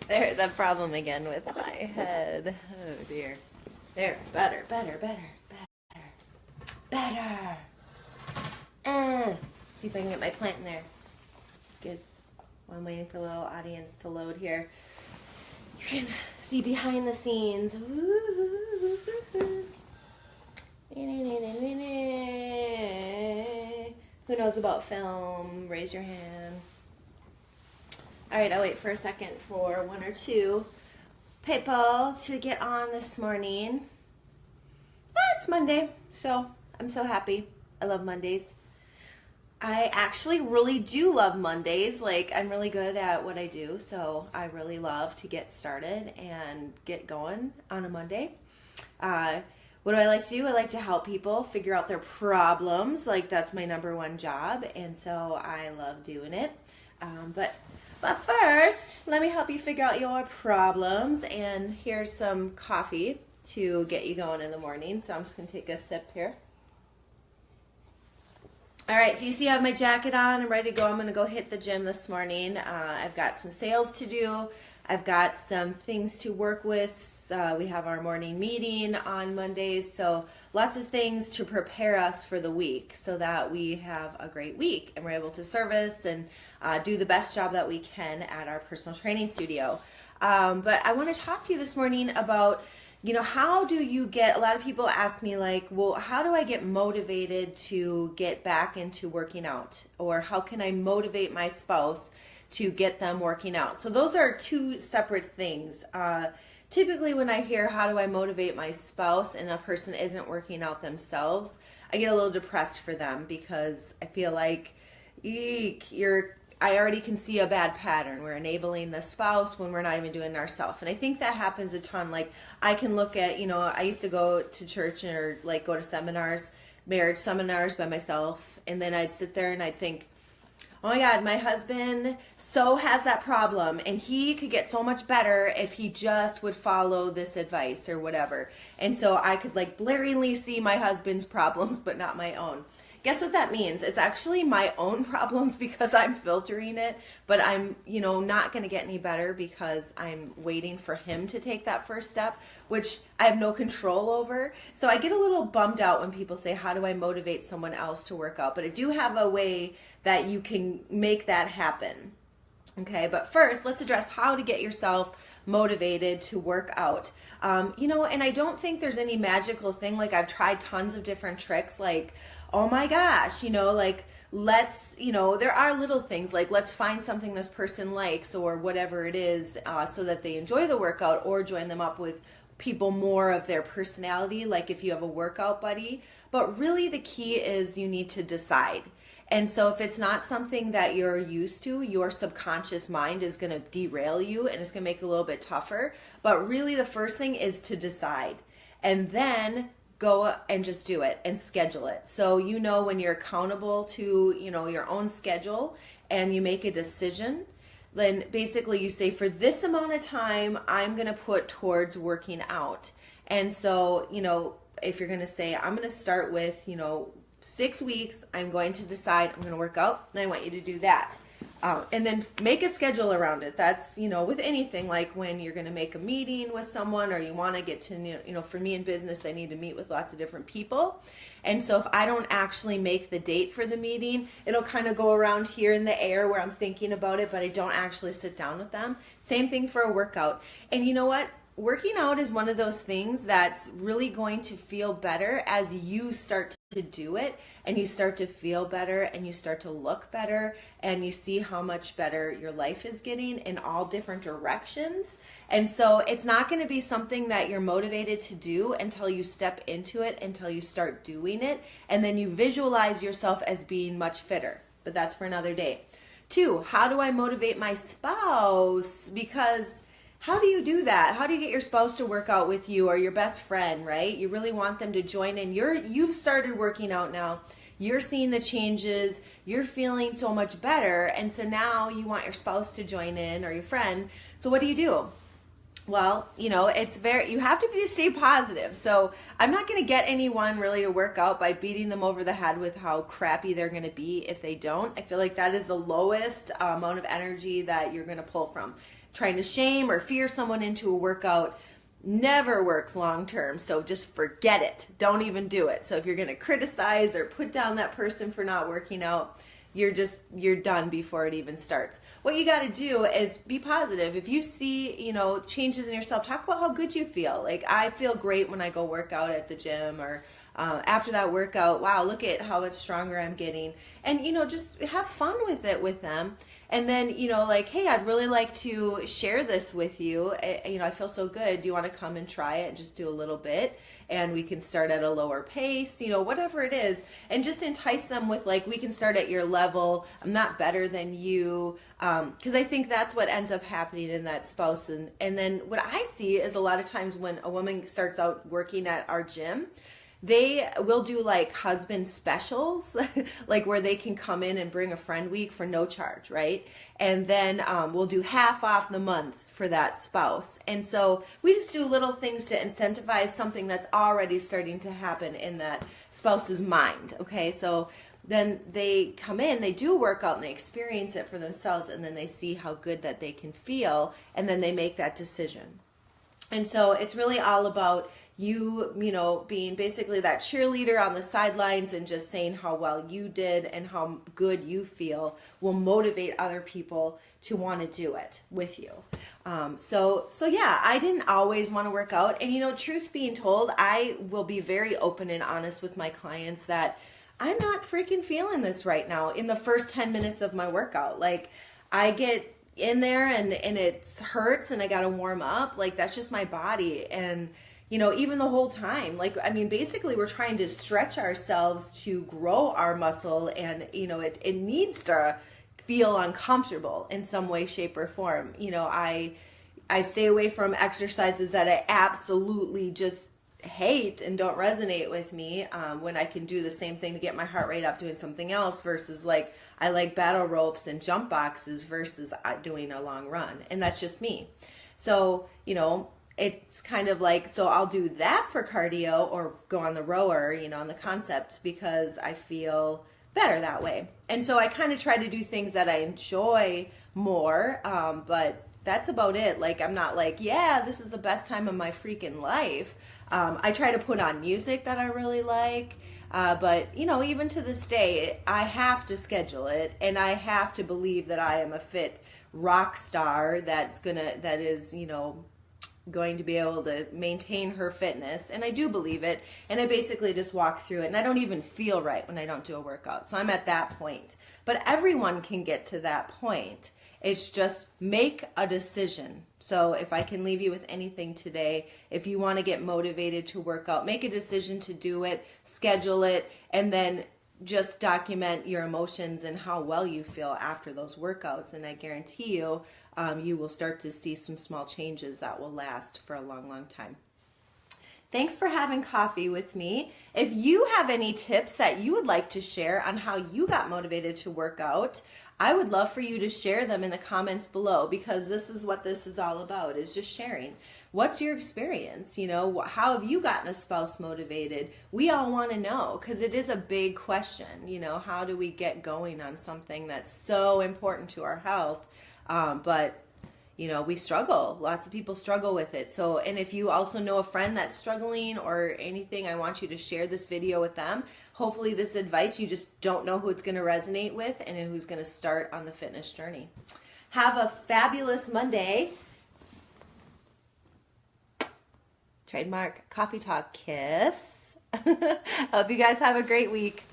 There's the problem again with my head. Oh dear. There, better, better, better, better, better. See if I can get my plant in there. Guess while I'm waiting for a little audience to load here, you can see behind the scenes. Who knows about film? Raise your hand. All right, I'll wait for a second for one or two people to get on this morning. It's Monday, so I'm so happy. I love Mondays. I actually really do love Mondays. Like, I'm really good at what I do, so I really love to get started and get going on a Monday. What do I like to do? I like to help people figure out their problems. Like, that's my number one job, and so I love doing it. But first, let me help you figure out your problems, and here's some coffee to get you going in the morning. So I'm just going to take a sip here. All right, so you see I have my jacket on. I'm ready to go. I'm going to go hit the gym this morning. I've got some sales to do. I've got some things to work with. We have our morning meeting on Mondays, so lots of things to prepare us for the week so that we have a great week and we're able to service and do the best job that we can at our personal training studio. But I want to talk to you this morning about, how do you get, a lot of people ask me like, well, how do I get motivated to get back into working out? Or how can I motivate my spouse to get them working out? So those are two separate things. Typically when I hear how do I motivate my spouse and a person isn't working out themselves, I get a little depressed for them because I feel like, I already can see a bad pattern. We're enabling the spouse when we're not even doing it ourselves. And I think that happens a ton. Like, I can look at, I used to go to church or like go to seminars, marriage seminars by myself. And then I'd sit there and I'd think, oh my God, my husband so has that problem and he could get so much better if he just would follow this advice or whatever. And so I could like blaringly see my husband's problems, but not my own. Guess what that means? It's actually my own problems because I'm filtering it, but I'm, not going to get any better because I'm waiting for him to take that first step, which I have no control over. So I get a little bummed out when people say, how do I motivate someone else to work out? But I do have a way that you can make that happen. Okay, but first, let's address how to get yourself motivated to work out. And I don't think there's any magical thing. Like, I've tried tons of different tricks, like, oh my gosh, let's, there are little things like let's find something this person likes or whatever it is so that they enjoy the workout, or join them up with people more of their personality, like if you have a workout buddy. But really the key is you need to decide. And so if it's not something that you're used to, your subconscious mind is going to derail you and it's going to make it a little bit tougher. But really the first thing is to decide, and then go and just do it and schedule it. So when you're accountable to, your own schedule and you make a decision, then basically you say, for this amount of time, I'm going to put towards working out. And so, if you're going to say, I'm going to start with, 6 weeks, I'm going to decide I'm going to work out, and I want you to do that. And then make a schedule around it. That's, with anything, like when you're going to make a meeting with someone or you want to get to, for me in business, I need to meet with lots of different people. And so if I don't actually make the date for the meeting, it'll kind of go around here in the air where I'm thinking about it, but I don't actually sit down with them. Same thing for a workout. And you know what? Working out is one of those things that's really going to feel better as you start to do it, and you start to feel better and you start to look better, and you see how much better your life is getting in all different directions. And so it's not going to be something that you're motivated to do until you step into it, until you start doing it, and then you visualize yourself as being much fitter. But that's for another day. 2, how do I motivate my spouse? Because how do you do that? How do you get your spouse to work out with you, or your best friend, right? You really want them to join in. You've started working out now. You're seeing the changes. You're feeling so much better. And so now you want your spouse to join in, or your friend. So what do? Well, you know, you have to stay positive. So I'm not going to get anyone really to work out by beating them over the head with how crappy they're going to be if they don't. I feel like that is the lowest amount of energy that you're going to pull from. Trying to shame or fear someone into a workout never works long term. So just forget it. Don't even do it. So if you're going to criticize or put down that person for not working out, you're done before it even starts. What you got to do is be positive. If you see, you know, changes in yourself, talk about how good you feel. Like, I feel great when I go work out at the gym, or after that workout, wow, look at how much stronger I'm getting. And, you know, just have fun with it with them. And then, you know, like, hey, I'd really like to share this with you. You know, I feel so good. Do you want to come and try it and just do a little bit? And we can start at a lower pace, you know, whatever it is. And just entice them with, like, we can start at your level. I'm not better than you. Because I think that's what ends up happening in that spouse. And then what I see is a lot of times when a woman starts out working at our gym, they will do like husband specials, like where they can come in and bring a friend week for no charge, right? And then we'll do half off the month for that spouse. And so we just do little things to incentivize something that's already starting to happen in that spouse's mind, okay? So then they come in, they do work out and they experience it for themselves, and then they see how good that they can feel, and then they make that decision. And so it's really all about you know, being basically that cheerleader on the sidelines and just saying how well you did and how good you feel will motivate other people to want to do it with you. So yeah, I didn't always want to work out. And, you know, truth being told, I will be very open and honest with my clients that I'm not freaking feeling this right now in the first 10 minutes of my workout. Like, I get in there and it hurts and I got to warm up. Like, that's just my body. And, you know, even the whole time, like, I mean, basically we're trying to stretch ourselves to grow our muscle, and, you know, it needs to feel uncomfortable in some way, shape, or form. You know, I stay away from exercises that I absolutely just hate and don't resonate with me, when I can do the same thing to get my heart rate up doing something else, versus like I like battle ropes and jump boxes versus doing a long run. And that's just me. So, you know, it's kind of like, so I'll do that for cardio or go on the rower, you know, on the concept, because I feel better that way. And so I kind of try to do things that I enjoy more, but that's about it. Like, I'm not like, yeah, this is the best time of my freaking life. I try to put on music that I really like. But, you know, even to this day, I have to schedule it, and I have to believe that I am a fit rock star that is, you know, going to be able to maintain her fitness. And I do believe it. And I basically just walk through it, and I don't even feel right when I don't do a workout. So I'm at that point. But everyone can get to that point. It's just make a decision. So if I can leave you with anything today, if you want to get motivated to work out, make a decision to do it, schedule it, and then just document your emotions and how well you feel after those workouts. And I guarantee you, you will start to see some small changes that will last for a long, long time. Thanks for having coffee with me. If you have any tips that you would like to share on how you got motivated to work out, I would love for you to share them in the comments below, because this is what this is all about, is just sharing. What's your experience? You know, how have you gotten a spouse motivated? We all want to know, because it is a big question. You know, how do we get going on something that's so important to our health? But you know, we struggle. Lots of people struggle with it. So, and if you also know a friend that's struggling or anything, I want you to share this video with them. Hopefully this advice, you just don't know who it's going to resonate with and who's going to start on the fitness journey. Have a fabulous Monday. Trademark Coffee Talk kiss. Hope you guys have a great week.